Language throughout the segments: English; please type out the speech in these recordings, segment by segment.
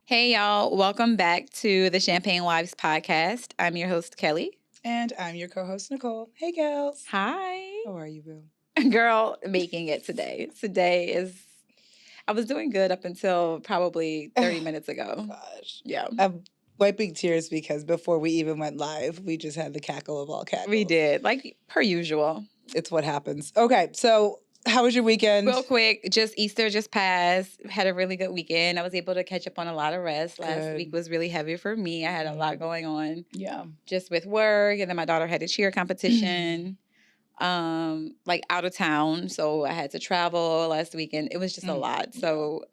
Hey, y'all. Welcome back to the Champagne Wives podcast. I'm your host, Kelly. And I'm your co-host, Nicole. Hey, gals. Hi. How are you, boo? Girl, making it today. I was doing good up until probably 30 minutes ago. Gosh. Yeah. I'm wiping tears because before we even went live, we just had the cackle of all cackles. We did, like per usual. It's what happens. Okay, so how was your weekend? Real quick, Easter just passed. Had a really good weekend. I was able to catch up on a lot of rest. Last week was really heavy for me. I had a lot going on. Yeah. Just with work, and then my daughter had a cheer competition. Like out of town, so I had to travel last weekend. It was just a lot. So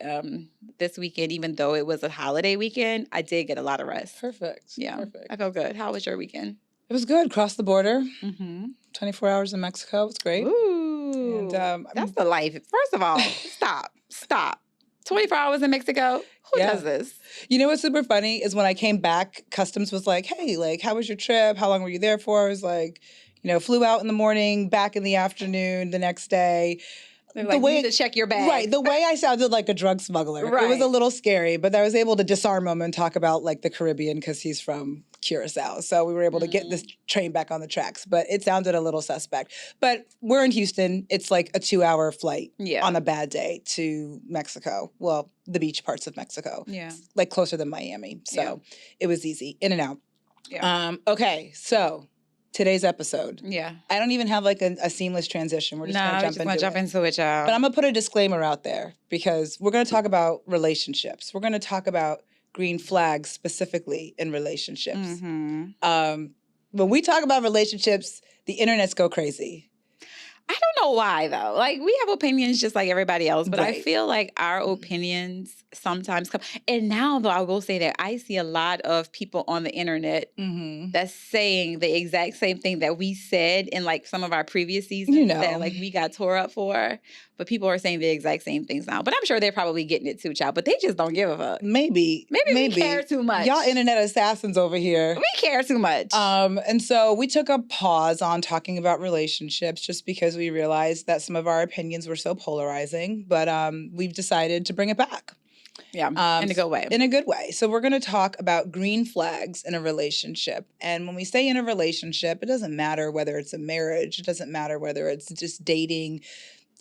this weekend, even though it was a holiday weekend, I did get a lot of rest. Perfect. Yeah, Perfect. I felt good. How was your weekend? It was good. Crossed the border. 24 hours in Mexico. It was great. Ooh, and that's the life. First of all, stop. 24 hours in Mexico? Who does this? You know what's super funny is when I came back, Customs was like, hey, like, how was your trip? How long were you there for? I was like, flew out in the morning, back in the afternoon the next day. They're like, you need to check your bag. Right. The way I sounded like a drug smuggler. Right. It was a little scary, but I was able to disarm him and talk about like the Caribbean because he's from Curacao. So we were able to get this train back on the tracks, but it sounded a little suspect. But we're in Houston. It's like a 2-hour flight on a bad day to Mexico. Well, the beach parts of Mexico. Yeah. It's like closer than Miami. So it was easy. In and out. Yeah. Okay. So today's episode. Yeah. I don't even have like a seamless transition. We're just going to jump into it. Y'all. But I'm going to put a disclaimer out there because we're going to talk about relationships. We're going to talk about green flags specifically in relationships. When we talk about relationships, the internets go crazy. I don't know why, though. Like, we have opinions just like everybody else, but I feel like our opinions sometimes come. And now, though, I will say that I see a lot of people on the internet that's saying the exact same thing that we said in, like, some of our previous seasons that, like, we got tore up for. But people are saying the exact same things now. But I'm sure they're probably getting it too, child. But they just don't give a fuck. Maybe we care too much. Y'all internet assassins over here. We care too much. And so we took a pause on talking about relationships just because we realized that some of our opinions were so polarizing. But we've decided to bring it back. Yeah, in a good way. In a good way. So we're going to talk about green flags in a relationship. And when we say in a relationship, it doesn't matter whether it's a marriage. It doesn't matter whether it's just dating.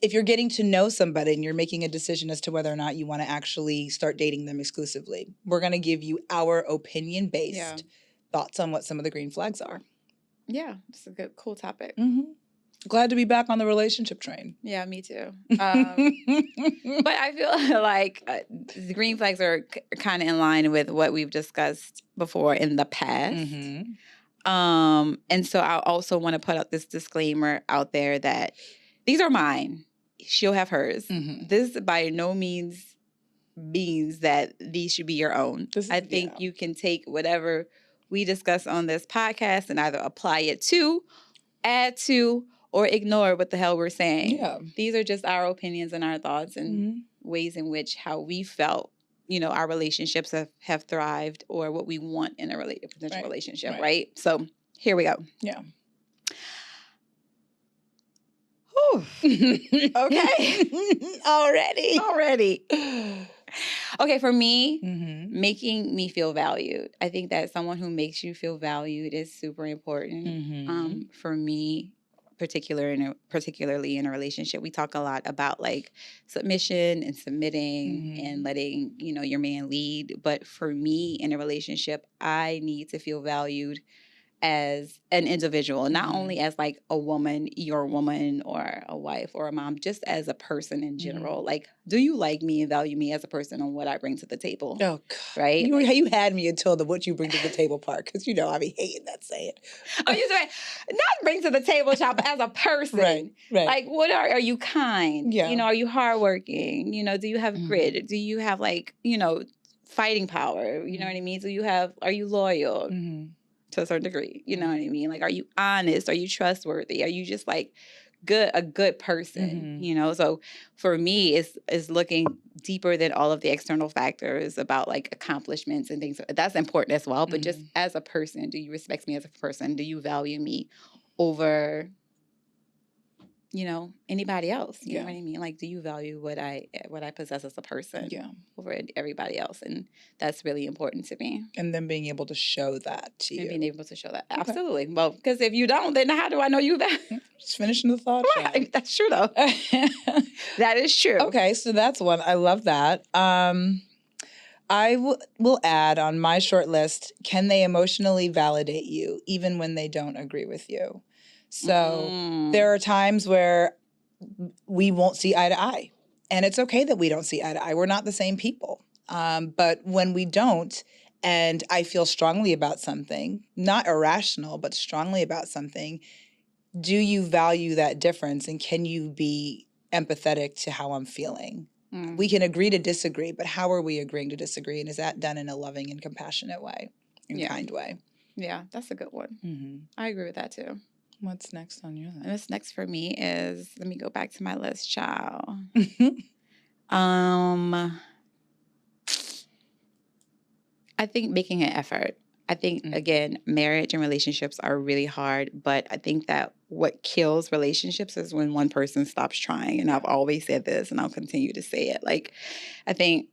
If you're getting to know somebody and you're making a decision as to whether or not you want to actually start dating them exclusively, we're going to give you our opinion-based thoughts on what some of the green flags are. Yeah, it's a good, cool topic. Glad to be back on the relationship train. Yeah, me too. But I feel like the green flags are kind of in line with what we've discussed before in the past. And so I also want to put out this disclaimer out there that these are mine. She'll have hers. This by no means means that these should be your own. I think you can take whatever we discuss on this podcast and either apply it to, add to, or ignore what the hell we're saying. Yeah. These are just our opinions and our thoughts and ways in which how we felt, our relationships have thrived or what we want in a potential relationship, right? So here we go. Yeah. Okay. Already. Okay, for me, making me feel valued. I think that someone who makes you feel valued is super important. For me, particularly in a relationship, we talk a lot about like submission and submitting and letting, your man lead. But for me in a relationship, I need to feel valued as an individual, not only as like a woman, your woman, or a wife or a mom, just as a person in general. Like, do you like me and value me as a person and what I bring to the table? Oh, God. Right? You had me until the what you bring to the table part, because I be hating that saying. Oh, you saying not bring to the table, child, but as a person. Right. Like, what are you kind? Yeah. Are you hardworking? Do you have grit? Do you have like, fighting power? You know what I mean? Are you loyal? To a certain degree, you know what I mean? Like, are you honest? Are you trustworthy? Are you just like a good person? So for me, it's looking deeper than all of the external factors about like accomplishments and things. That's important as well. But just as a person, do you respect me as a person? Do you value me over anybody else. You know what I mean? Like, do you value what I possess as a person over everybody else? And that's really important to me. And then being able to show that to you. And being able to show that. Okay. Absolutely. Well, because if you don't, then how do I know you value? Just finishing the thought. Right. That's true, though. That is true. Okay, so that's one. I love that. I will add on my short list, can they emotionally validate you even when they don't agree with you? So there are times where we won't see eye to eye. And it's okay that we don't see eye to eye. We're not the same people. But when we don't, and I feel strongly about something, not irrational, but strongly about something, do you value that difference? And can you be empathetic to how I'm feeling? We can agree to disagree, but how are we agreeing to disagree? And is that done in a loving and compassionate way, kind way? Yeah, that's a good one. I agree with that too. What's next on your list? What's next for me is, let me go back to my list, child. I think making an effort. I think, again, marriage and relationships are really hard, but I think that what kills relationships is when one person stops trying. And I've always said this, and I'll continue to say it. Like, I think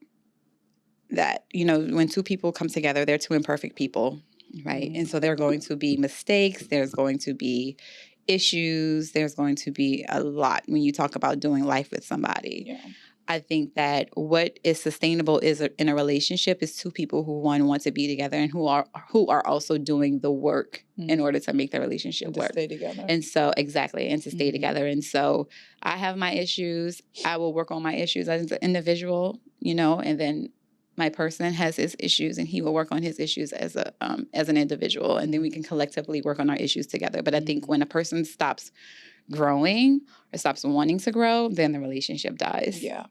that, when two people come together, they're two imperfect people, right? And so there are going to be mistakes. There's going to be issues. There's going to be a lot when you talk about doing life with somebody. Yeah. I think that what is sustainable in a relationship is two people who want to be together and who are also doing the work in order to make the relationship work. To stay together. And so, exactly, and to stay together. And so I have my issues. I will work on my issues as an individual, and then my person has his issues and he will work on his issues as an individual. And then we can collectively work on our issues together. But I think when a person stops growing or stops wanting to grow, then the relationship dies. Yeah.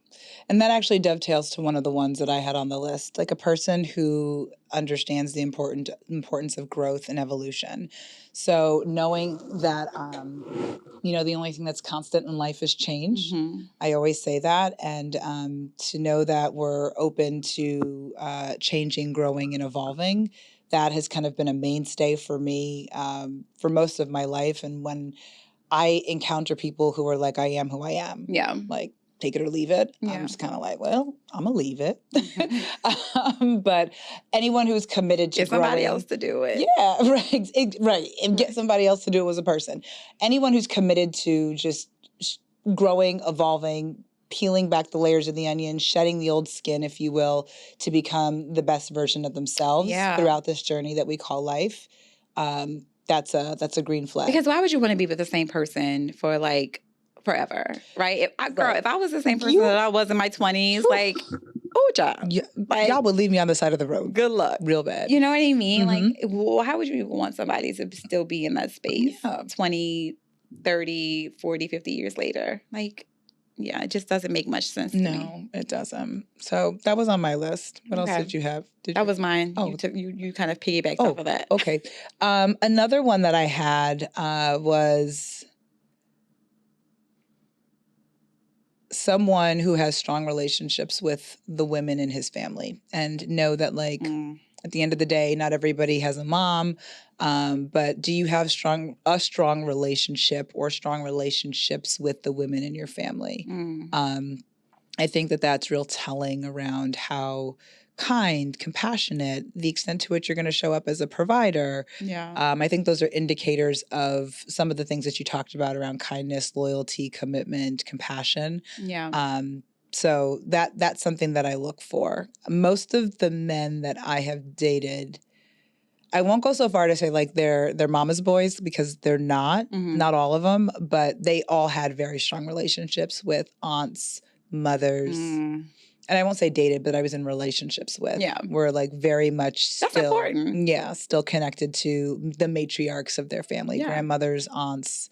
And that actually dovetails to one of the ones that I had on the list, like a person who understands the importance of growth and evolution. So knowing that, the only thing that's constant in life is change. I always say that. And to know that we're open to changing, growing, and evolving, that has kind of been a mainstay for me for most of my life. And when I encounter people who are like, I am who I am. Yeah. Like, take it or leave it. Yeah. I'm just kind of like, well, I'm going to leave it. But anyone who's committed to get somebody else to do it. Yeah, right. Right. And get somebody else to do it as a person. Anyone who's committed to just growing, evolving, peeling back the layers of the onion, shedding the old skin, if you will, to become the best version of themselves throughout this journey that we call life. That's a green flag. Because why would you want to be with the same person for like forever, right? If I was the same person that I was in my 20s, like, job. Yeah, like, y'all would leave me on the side of the road. Good luck. Real bad. You know what I mean? Like, how would you even want somebody to still be in that space 20, 30, 40, 50 years later? Like, yeah, it just doesn't make much sense to me. No, it doesn't. So that was on my list. What else did you have? That was mine. Oh. You kind of piggybacked off of that. Okay. Another one that I had was someone who has strong relationships with the women in his family and know that, like, at the end of the day, not everybody has a mom, but do you have a strong relationship or strong relationships with the women in your family? I think that that's real telling around how kind, compassionate, the extent to which you're going to show up as a provider. Yeah. I think those are indicators of some of the things that you talked about around kindness, loyalty, commitment, compassion. Yeah. So that's something that I look for. Most of the men that I have dated, I won't go so far to say like they're mama's boys, because they're not all of them, but they all had very strong relationships with aunts, mothers. And I won't say dated, but I was in relationships with. Yeah. We're like very much still. That's important. Yeah, still connected to the matriarchs of their family, grandmothers, aunts,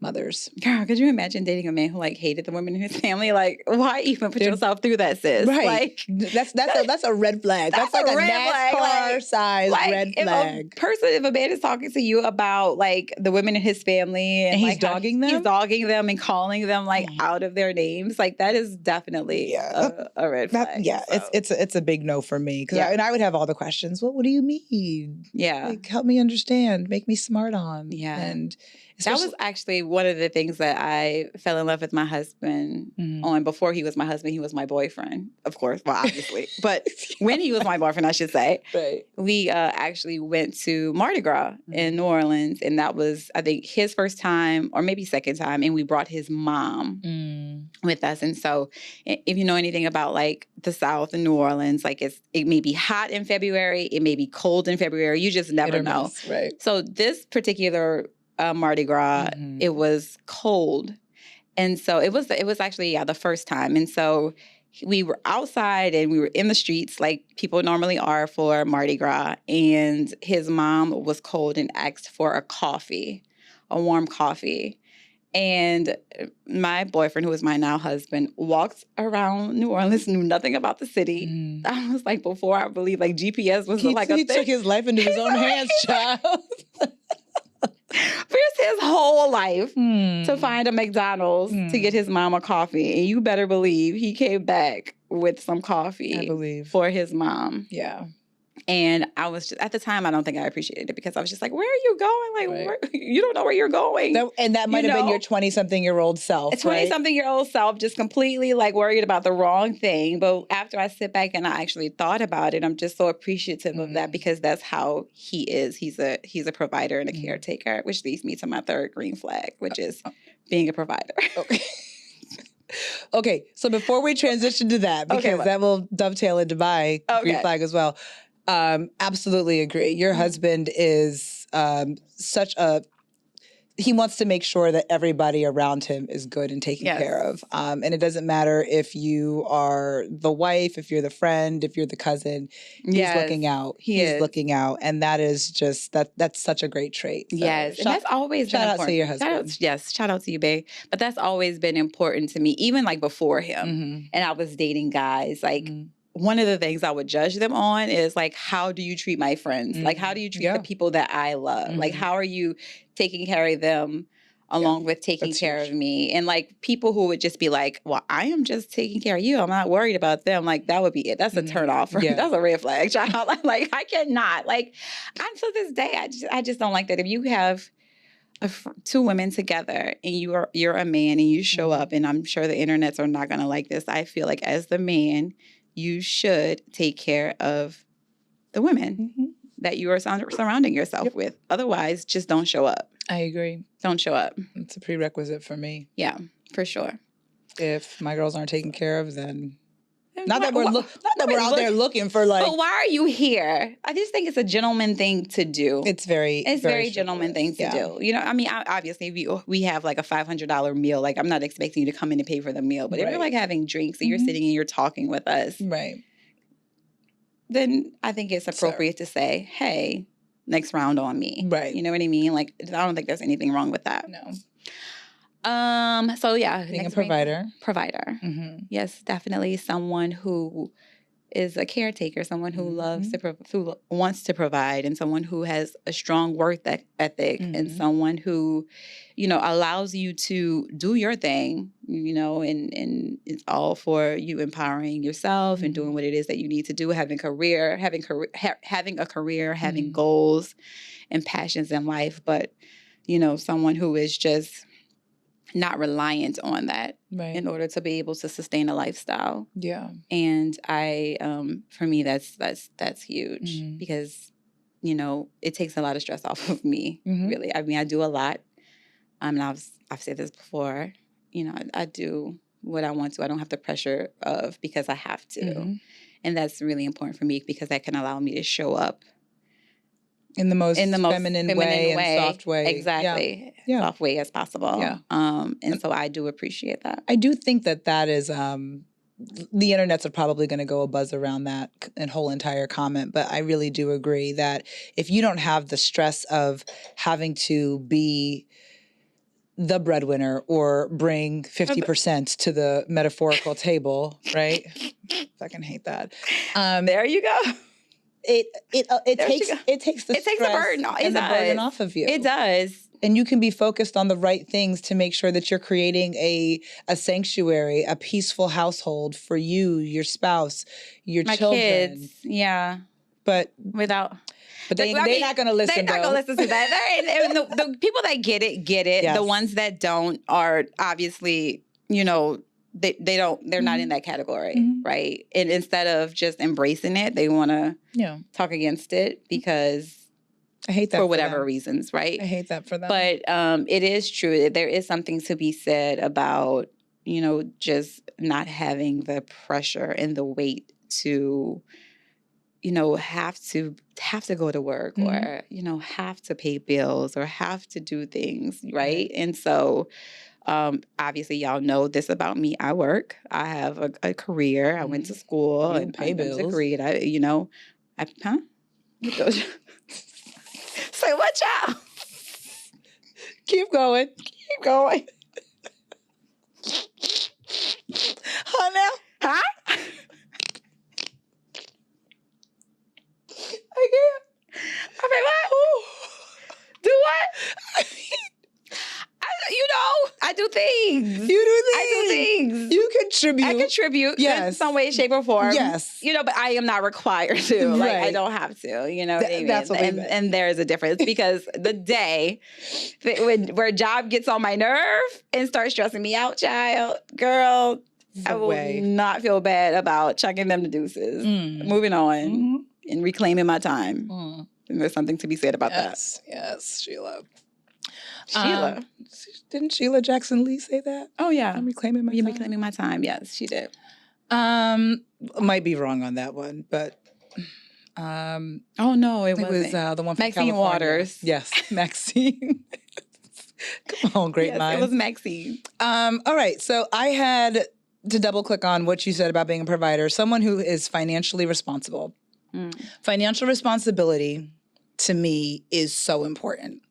mothers. Girl, could you imagine dating a man who like hated the women in his family? Like, why even put yourself through that, sis? Right. Like, that's a red flag. That's like a NASCAR size red flag. If a man is talking to you about like the women in his family and he's like, dogging them, and calling them like out of their names, like that is definitely a red flag. It's a big no for me. And I would have all the questions. Well, what do you mean? Yeah. Like, help me understand. Make me smart on. Yeah. And that was actually one of the things that I fell in love with my husband on before he was my husband, he was my boyfriend, of course, well, obviously. But when he was my boyfriend, I should say, we actually went to Mardi Gras in New Orleans. And that was, I think, his first time or maybe second time. And we brought his mom with us. And so if you know anything about like the South and New Orleans, like it may be hot in February, it may be cold in February. You just never know. Miss, right. So this particular Mardi Gras, it was cold. And so it was actually, the first time. And so we were outside and we were in the streets like people normally are for Mardi Gras. And his mom was cold and asked for a warm coffee. And my boyfriend, who is my now husband, walked around New Orleans, knew nothing about the city. I was like, before I believe like GPS was like a thing. He took his life into his own hands, child. Risked his whole life to find a McDonald's to get his mom a coffee. And you better believe he came back with some coffee for his mom. Yeah. And I was just, at the time, I don't think I appreciated it because I was just like, where are you going? Like, where, you don't know where you're going. That might have been your 20-something-year-old self, A 20-something-year-old self, just completely like worried about the wrong thing. But after I sit back and I actually thought about it, I'm just so appreciative of that because that's how he is. He's a provider and a caretaker, which leads me to my third green flag, which is being a provider. Okay, so before we transition to that, because that will dovetail into my green flag as well. Absolutely agree. Your husband is he wants to make sure that everybody around him is good and taken care of. And it doesn't matter if you are the wife, if you're the friend, if you're the cousin, he's looking out. He's looking out. And that is just, that's such a great trait. So and that's always been important. Shout out to your husband. Shout out to you, babe. But that's always been important to me, even like before him. And I was dating guys, like, one of the things I would judge them on is like, how do you treat my friends? Like, how do you treat the people that I love? Like, how are you taking care of them along with taking care of me? And like people who would just be like, well, I am just taking care of you. I'm not worried about them. Like that would be it. That's a turn off. That's a red flag, child. Like I cannot. Like to this day, I just don't like that. If you have two women together and you're a man and you show up, and I'm sure the internets are not going to like this. I feel like as the man, you should take care of the women that you are surrounding yourself with. Otherwise, just don't show up. I agree. Don't show up. It's a prerequisite for me. Yeah, for sure. If my girls aren't taken care of, then not that we're out there looking for like. But why are you here? I just think it's a gentleman thing to do. It's very gentleman thing to do. You know, I mean, obviously, if we have like a $500 meal, like I'm not expecting you to come in and pay for the meal. But if you're like having drinks and you're sitting and you're talking with us, then I think it's appropriate to say, hey, next round on me. Right. You know what I mean? Like, I don't think there's anything wrong with that. No. So yeah. Being a provider. Yes, definitely someone who is a caretaker, someone who loves who wants to provide, and someone who has a strong work ethic, and someone who, allows you to do your thing, and it's all for you empowering yourself and doing what it is that you need to do, having a career, having goals and passions in life, but someone who is just not reliant on that in order to be able to sustain a lifestyle. Yeah. And for me, that's huge because, it takes a lot of stress off of me, really. I mean, I do a lot. And I've said this before, I do what I want to. I don't have the pressure of because I have to. And that's really important for me because that can allow me to show up in the most feminine way and soft way. Exactly. Yeah. Soft way as possible. Yeah. And so I do appreciate that. I do think that is, the internets are probably going to go a buzz around that and whole entire comment. But I really do agree that if you don't have the stress of having to be the breadwinner or bring 50% to the metaphorical table, right? Fucking hate that. There you go. It takes the burden off of you. It does. And you can be focused on the right things to make sure that you're creating a sanctuary, a peaceful household for you, your spouse, your children. Kids. Yeah. without. But they're not going to listen. They're not going to listen to that. And the people that get it. Yes. The ones that don't are obviously, you know, they're not in that category, right? And instead of just embracing it, they want to talk against it because I hate that for whatever reasons, right? I hate that for them. But it is true. There is something to be said about, you know, just not having the pressure and the weight to, you know, have to go to work or, you know, have to pay bills or have to do things, right? And so obviously y'all know this about me. I work. I have a career. I went to school and pay bills. Agreed. Say, watch out. Keep going. Keep going. Huh now? Huh? I can't. I mean, what? Do what? You know, I do things. You do things. I do things. You contribute. I contribute in some way, shape, or form. Yes. You know, but I am not required to. Like, I don't have to. You know what I mean? That's what and there's a difference because the day where a job gets on my nerve and starts stressing me out, child, girl, I will not feel bad about chucking them to deuces. Moving on and reclaiming my time. And there's something to be said about that. Yes, Sheila. Didn't Sheila Jackson Lee say that? Oh, yeah. I'm reclaiming my time. Reclaiming my time. Yes, she did. Might be wrong on that one, but... oh, no, it wasn't. Was the one from Maxine California. Waters. Yes, Maxine. Come on, great minds. It was Maxine. All right, so I had to double click on what you said about being a provider, someone who is financially responsible. Financial responsibility, to me, is so important.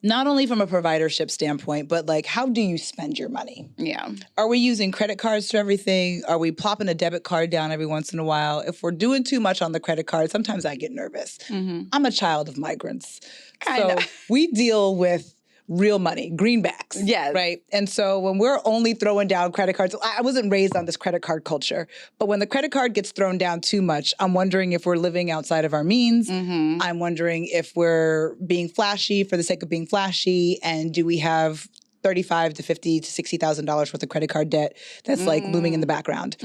Not only from a providership standpoint, but like, how do you spend your money? Yeah. Are we using credit cards for everything? Are we plopping a debit card down every once in a while? If we're doing too much on the credit card, sometimes I get nervous. I'm a child of migrants. So we deal with real money, greenbacks. Yes. Right? And so when we're only throwing down credit cards, I wasn't raised on this credit card culture, but when the credit card gets thrown down too much, I'm wondering if we're living outside of our means. I'm wondering if we're being flashy for the sake of being flashy, and do we have $35,000 to $50,000 to $60,000 worth of credit card debt that's like looming in the background.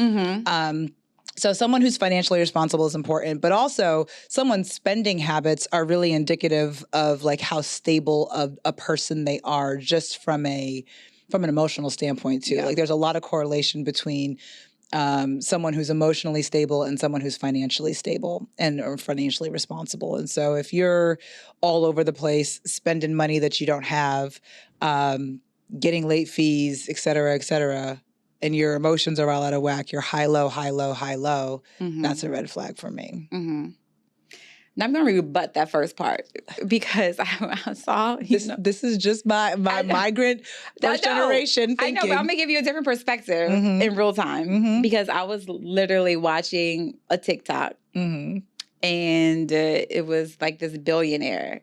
So someone who's financially responsible is important, but also someone's spending habits are really indicative of like how stable of a person they are, just from an emotional standpoint too. Like there's a lot of correlation between someone who's emotionally stable and someone who's financially stable or financially responsible. And so if you're all over the place, spending money that you don't have, getting late fees, et cetera, and your emotions are all out of whack, you're high, low, that's a red flag for me. Now I'm going to rebut that first part because I saw... This is just my migrant first generation thinking. I know, but I'm going to give you a different perspective in real time because I was literally watching a TikTok and it was like this billionaire.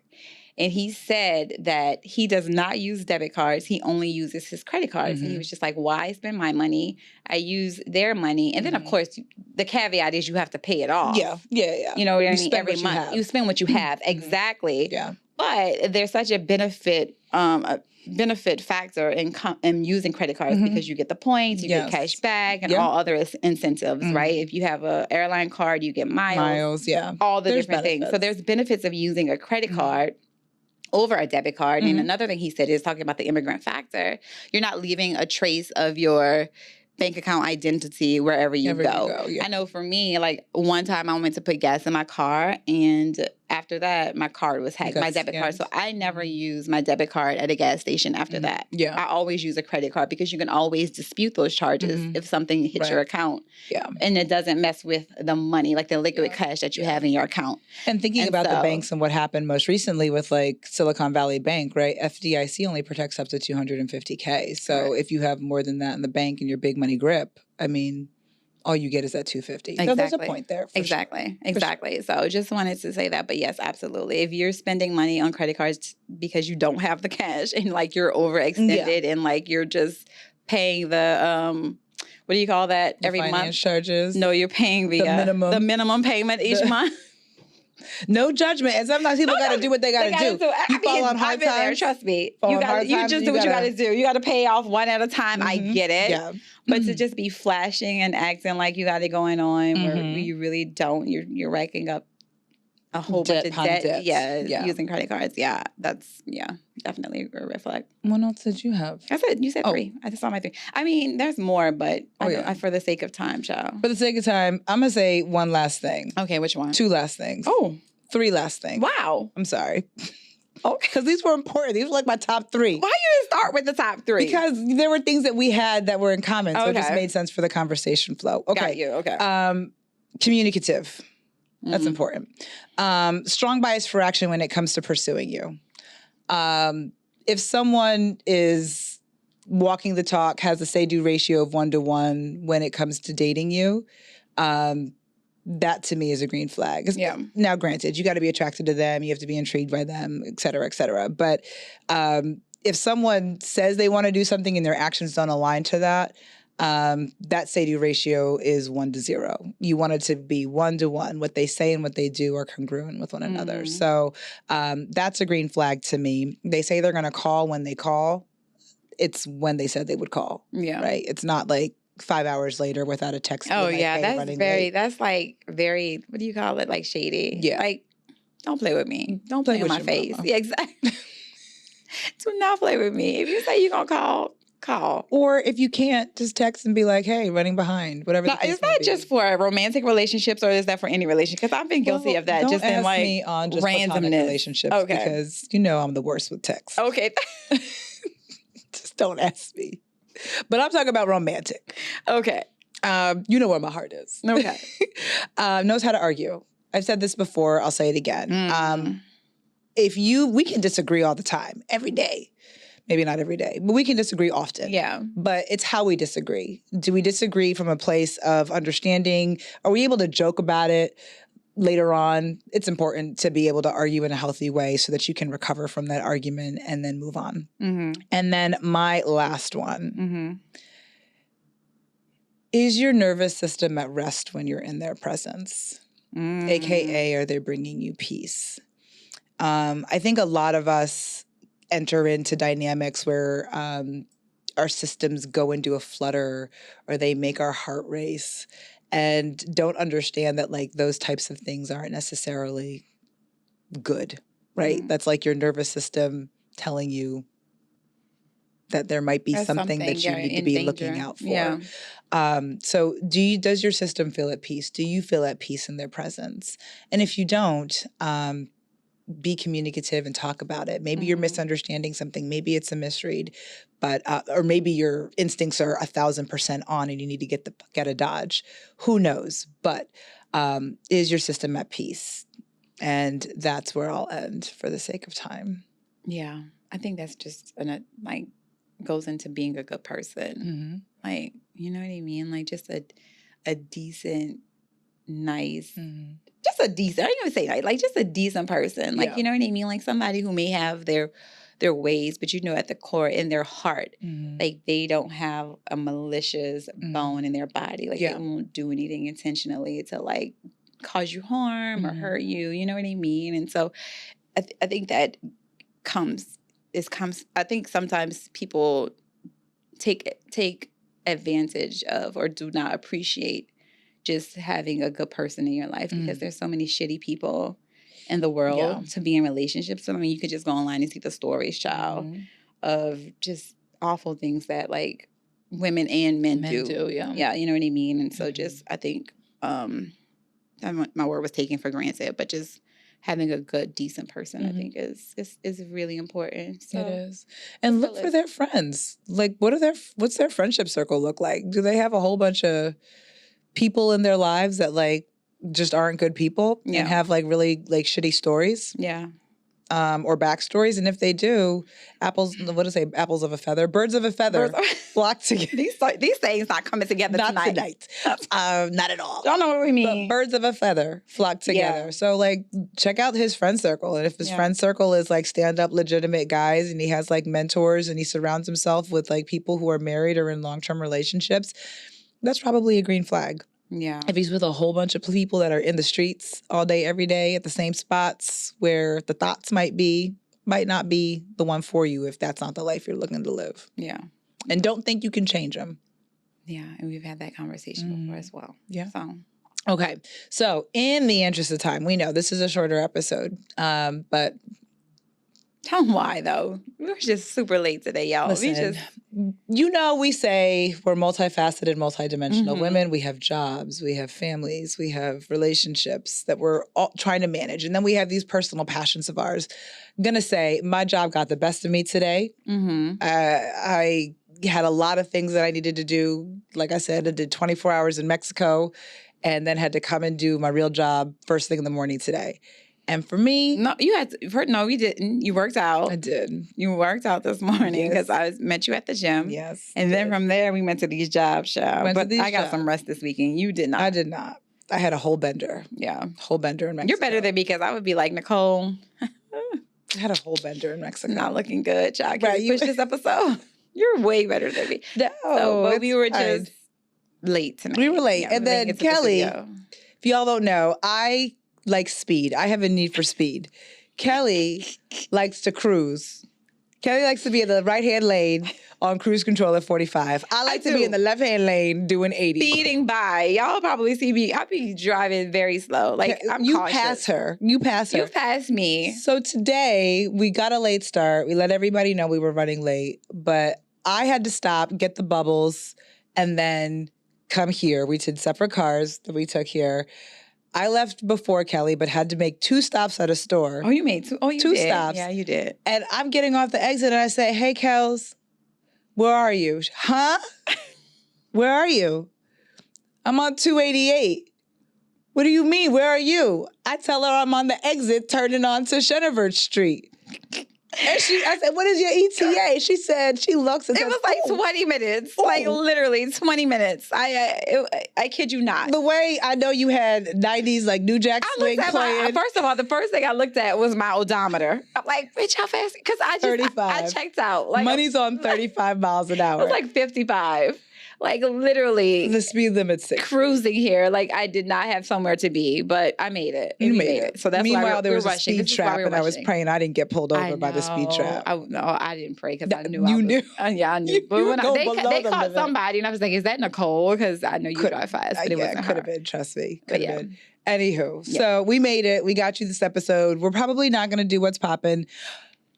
And he said that he does not use debit cards. He only uses his credit cards. And he was just like, why spend my money? I use their money. And then, of course, the caveat is you have to pay it off. Yeah. You know what I mean? Every month. You spend what you have. Exactly. Yeah. But there's such a benefit factor in using credit cards because you get the points, you get cash back, and all other incentives, right? If you have an airline card, you get miles. All the different things. So there's benefits of using a credit card over a debit card. And another thing he said is talking about the immigrant factor. You're not leaving a trace of your bank account identity wherever you go. I know for me, like one time I went to put gas in my car, and after that, my card was hacked, my debit card. So I never use my debit card at a gas station after that. I always use a credit card because you can always dispute those charges if something hits your account. And it doesn't mess with the money, like the liquid cash that you have in your account. And thinking about the banks and what happened most recently with like Silicon Valley Bank, right? FDIC only protects up to $250K. So if you have more than that in the bank and your big money grip, I mean, all you get is that $250. So there's a point there. Exactly. So just wanted to say that. But yes, absolutely. If you're spending money on credit cards because you don't have the cash and like you're overextended and like you're just paying the what do you call that every month? Finance charges. No, you're paying the minimum payment each month. No judgment. And sometimes people got to do what they got to do. You fall on hard I've been there, times. trust me. You just do what you got to do. You got to pay off one at a time. I get it. Yeah. But to just be flashing and acting like you got it going on where you really don't, you're racking up a whole bunch of debt. Yeah, using credit cards. Yeah, that's definitely a red flag. What else did you have? You said 3. I just saw my 3. I mean, there's more, but for the sake of time, child. For the sake of time, I'm gonna say one last thing. Okay, which one? 2 last things. Oh, 3 last things. Wow. I'm sorry. Okay, because these were important. These were like my top 3. Why you didn't start with the top 3? Because there were things that we had that were in common, so it just made sense for the conversation flow. Okay. Got you. Okay. Communicative. That's important. Strong bias for action when it comes to pursuing you. If someone is walking the talk, has a say-do ratio of 1-to-1 when it comes to dating you, that to me is a green flag. Yeah. Now, granted, you got to be attracted to them. You have to be intrigued by them, et cetera, et cetera. But if someone says they want to do something and their actions don't align to that, that say-do ratio is 1-to-0. You want it to be 1-to-1. What they say and what they do are congruent with one another. So that's a green flag to me. They say they're going to call when they call. It's when they said they would call. Yeah. Right? It's not like 5 hours later without a text. Oh, yeah. That's like very, what do you call it? Like shady. Yeah. Like, don't play with me. Don't play in my face. Yeah, exactly. Do not play with me. If you say you're going to call. Or if you can't, just text and be like, hey, running behind, whatever the case is that just for romantic relationships or is that for any relationship? Because I've been guilty of that. Don't just ask in like me on just platonic relationships because I'm the worst with text. Okay. Just don't ask me. But I'm talking about romantic. Okay. You know where my heart is. Okay. Knows how to argue. I've said this before. I'll say it again. We can disagree all the time, every day. Maybe not every day, but we can disagree often. Yeah. But it's how we disagree. Do we disagree from a place of understanding? Are we able to joke about it later on? It's important to be able to argue in a healthy way so that you can recover from that argument and then move on. And then my last one. Is your nervous system at rest when you're in their presence? AKA, are they bringing you peace? I think a lot of us enter into dynamics where our systems go into a flutter or they make our heart race and don't understand that like those types of things aren't necessarily good, right? That's like your nervous system telling you that there might be something that you need to be looking out for. Yeah. So does your system feel at peace? Do you feel at peace in their presence? And if you don't, be communicative and talk about it. Maybe you're misunderstanding something. Maybe it's a misread, but or maybe your instincts are 1,000% on and you need to get a dodge. Who knows? But is your system at peace? And that's where I'll end for the sake of time. Yeah, I think that's just like goes into being a good person. Like, you know what I mean? Like just a decent, nice. Just a decent, I didn't even say like just a decent person. Like, you know what I mean? Like somebody who may have their ways, but at the core, in their heart, like they don't have a malicious bone in their body. Like they won't do anything intentionally to like cause you harm or hurt you. You know what I mean? And so I think that I think sometimes people take advantage of or do not appreciate just having a good person in your life because there's so many shitty people in the world to be in relationships. So, I mean, you could just go online and see the stories, child, of just awful things that like women and men do. Yeah, you know what I mean? And so just, I think, my word was taken for granted, but just having a good, decent person, I think is really important. So, it is. And look for their friends. Like, what's their friendship circle look like? Do they have a whole bunch of people in their lives that like just aren't good people and have like really like shitty stories? Yeah. Or backstories. And if they do, apples of a feather, birds of a feather flock together. These things not coming together tonight. Not at all. Don't know what we mean. But birds of a feather flock together. Yeah. So like check out his friend circle. And if his friend circle is like stand up legitimate guys and he has like mentors and he surrounds himself with like people who are married or in long-term relationships, that's probably a green flag. Yeah. If he's with a whole bunch of people that are in the streets all day, every day at the same spots where the thoughts might not be the one for you if that's not the life you're looking to live. Yeah. And don't think you can change them. Yeah. And we've had that conversation before as well. Yeah. So. Okay. So in the interest of time, we know this is a shorter episode, but tell them why, though. We were just super late today, y'all. Listen, we say we're multifaceted, multidimensional women. We have jobs, we have families, we have relationships that we're all trying to manage. And then we have these personal passions of ours. I'm going to say my job got the best of me today. I had a lot of things that I needed to do. Like I said, I did 24 hours in Mexico and then had to come and do my real job first thing in the morning today. And for me... No, you didn't. You worked out. I did. You worked out this morning because I met you at the gym. Yes. And then from there, we went to these jobs, child. But I got some rest this weekend. You did not. I did not. I had a whole bender. Yeah. Whole bender in Mexico. You're better than me because I would be like, Nicole. I had a whole bender in Mexico. Not looking good, child. Can you push this episode? You're way better than me. But we were just late tonight. We were late. Yeah, and then Kelly, if y'all don't know, I like speed. I have a need for speed. Kelly likes to cruise. Kelly likes to be in the right-hand lane on cruise control at 45. I like to be in the left-hand lane doing 80. Speeding by. Y'all probably see me. I be driving very slow. Like, I'm cautious. Pass her. You pass her. You pass me. So today, we got a late start. We let everybody know we were running late. But I had to stop, get the bubbles, and then come here. We did separate cars that we took here. I left before Kelly, but had to make 2 stops at a store. Oh, you made 2? Oh, you did. 2 stops. Yeah, you did. And I'm getting off the exit, and I say, hey, Kels, where are you? Huh? Where are you? I'm on 288. What do you mean? Where are you? I tell her I'm on the exit turning onto Chenevert Street. And I said, what is your ETA? She said, she looks at it was like 20 minutes. Like literally 20 minutes. I kid you not. The way I know you had 90s like New Jack Swing playing. First of all, the first thing I looked at was my odometer. I'm like, bitch, how fast? Because I checked out. Like, money's on 35 miles an hour. It was like 55. Like literally. The speed limit's 60. Cruising here. Like I did not have somewhere to be, but I made it. You made it. So that's Meanwhile, why there was a speed trap and I was praying I didn't get pulled over by the speed trap. I didn't pray because I knew You knew? Yeah, I knew. But when they caught somebody and I was like, is that Nicole? Because I know you drive fast, but it wasn't her. Could have been, trust me. Could have been. Anywho, so we made it. We got you this episode. We're probably not going to do What's Poppin'.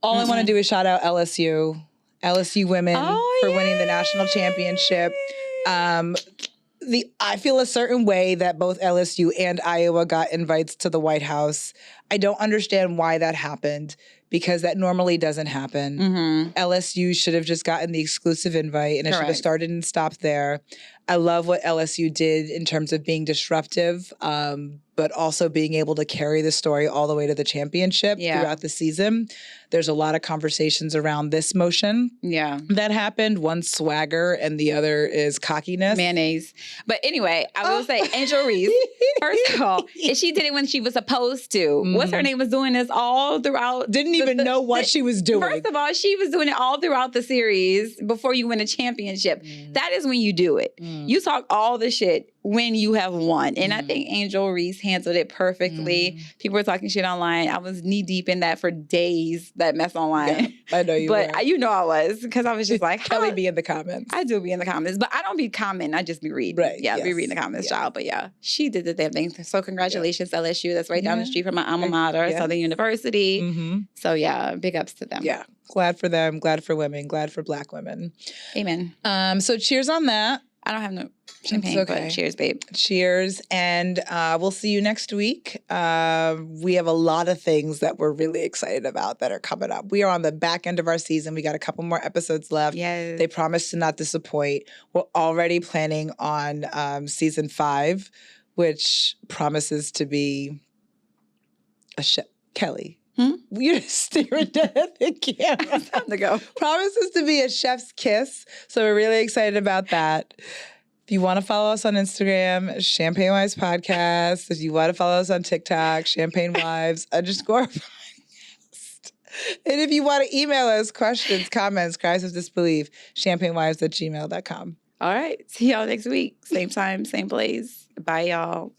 All I want to do is shout out LSU women for winning the national championship. I feel a certain way that both LSU and Iowa got invites to the White House. I don't understand why that happened because that normally doesn't happen. LSU should have just gotten the exclusive invite and it should have started and stopped there. I love what LSU did in terms of being disruptive, but also being able to carry the story all the way to the championship throughout the season. There's a lot of conversations around this motion that happened. One swagger and the other is cockiness. Mayonnaise. But anyway, I will say Angel Reese, first of all, and she did it when she was supposed to. What's her name was doing this all throughout. Didn't even know what she was doing. First of all, she was doing it all throughout the series before you win a championship. That is when you do it. You talk all the shit when you have won. And I think Angel Reese handled it perfectly. People were talking shit online. I was knee deep in that for days, that mess online. Yeah, I know you were. But you know I was, because I was just like, Kelly be in the comments. I do be in the comments, but I don't be commenting. I just be reading. Right. Yeah, be reading the comments, child. But yeah, she did the damn thing. So congratulations, LSU. That's right down the street from my alma mater, Southern University. So yeah, big ups to them. Yeah. Glad for them. Glad for women. Glad for Black women. Amen. So cheers on that. I don't have no champagne, but cheers, babe. Cheers. And we'll see you next week. We have a lot of things that we're really excited about that are coming up. We are on the back end of our season. We got a couple more episodes left. Yes. They promise to not disappoint. We're already planning on season 5, which promises to be a Kelly. You're just staring dead at the camera. It's time to go. Promises to be a chef's kiss. So we're really excited about that. If you want to follow us on Instagram, Champagne Wives Podcast. If you want to follow us on TikTok, Champagne Wives _podcast. And if you want to email us questions, comments, cries of disbelief, champagnewives@gmail.com. All right. See y'all next week. Same time, same place. Bye, y'all.